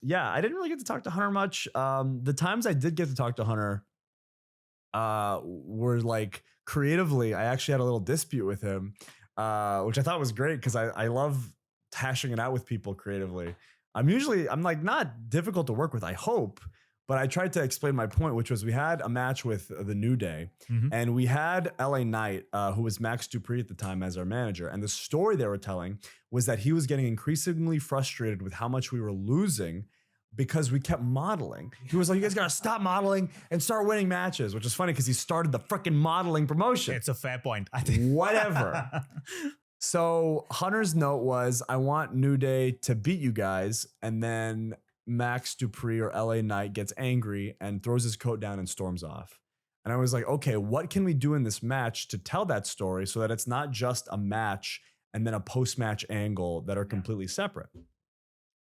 yeah, I didn't really get to talk to Hunter much. The times I did get to talk to Hunter were like creatively. I actually had a little dispute with him, which I thought was great because I love hashing it out with people creatively. I'm like not difficult to work with, I hope, but I tried to explain my point, which was we had a match with the New Day, and we had LA Knight, who was Max Dupree at the time, as our manager. And the story they were telling was that he was getting increasingly frustrated with how much we were losing because we kept modeling. He was like, you guys gotta stop modeling and start winning matches, which is funny because he started the freaking modeling promotion. It's a fair point, I think. Whatever. So Hunter's note was, I want New Day to beat you guys, and then Max Dupree or LA Knight gets angry and throws his coat down and storms off. And I was like, okay, what can we do in this match to tell that story so that it's not just a match and then a post-match angle that are completely separate?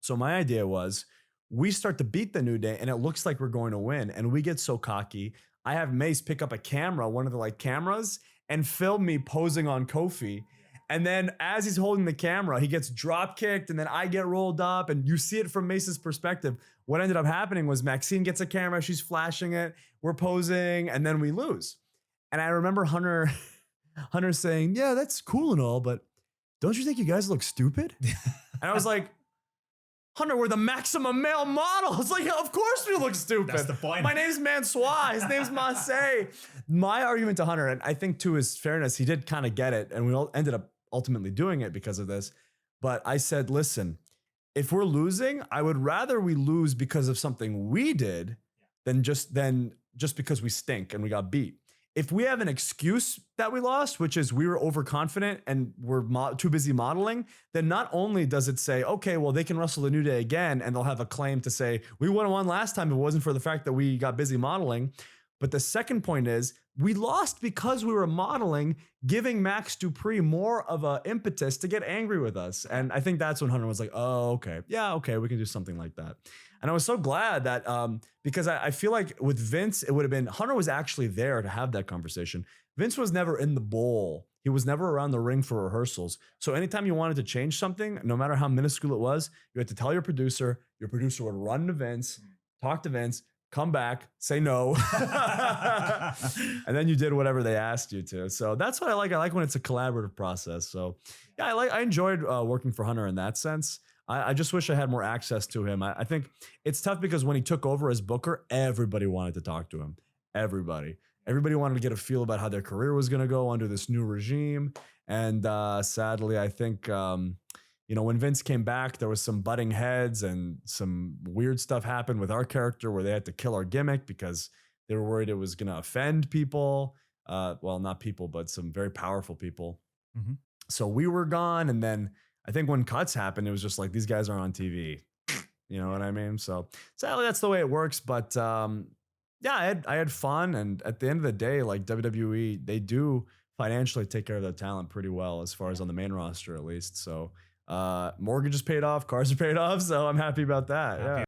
So my idea was, we start to beat the New Day and it looks like we're going to win, and we get so cocky. I have Mace pick up a camera, one of the like cameras, and film me posing on Kofi. And then as he's holding the camera, he gets drop kicked, and then I get rolled up, and you see it from Mace's perspective. What ended up happening was Maxine gets a camera, she's flashing it, we're posing, and then we lose. And I remember Hunter saying, yeah, that's cool and all, but don't you think you guys look stupid? And I was like, Hunter, we're the maximum male models. Like, of course we look stupid. That's the point. My name's Mansoor. His name's Mansay. My argument to Hunter, and I think to his fairness, he did kind of get it, and we all ended up ultimately doing it because of this. But I said, listen, if we're losing, I would rather we lose because of something we did than just because we stink and we got beat. If we have an excuse that we lost, which is we were overconfident and we're too busy modeling, then not only does it say, okay, well, they can wrestle the New Day again and they'll have a claim to say, we would have won last time if it wasn't for the fact that we got busy modeling. But the second point is, we lost because we were modeling, giving Max Dupree more of an impetus to get angry with us. And I think that's when Hunter was like, oh, okay. Yeah, okay, we can do something like that. And I was so glad that, because I feel like with Vince, it would have been, Hunter was actually there to have that conversation. Vince was never in the bowl. He was never around the ring for rehearsals. So anytime you wanted to change something, no matter how minuscule it was, you had to tell your producer would run to Vince, talk to Vince, come back, say no, and then you did whatever they asked you to. So that's what I like. I like when it's a collaborative process. So yeah, I enjoyed working for Hunter in that sense. I just wish I had more access to him. I think it's tough because when he took over as booker, everybody wanted to talk to him. Everybody wanted to get a feel about how their career was going to go under this new regime. And sadly, I think, when Vince came back, there was some butting heads and some weird stuff happened with our character where they had to kill our gimmick because they were worried it was going to offend people. Well, not people, but some very powerful people. Mm-hmm. So we were gone. And then I think when cuts happened, it was just like, these guys aren't on TV. You know what I mean? So sadly, that's the way it works. But yeah, I had fun. And at the end of the day, like WWE, they do financially take care of their talent pretty well, as far as on the main roster, at least. So mortgage is paid off, cars are paid off. So I'm happy about that. Yeah.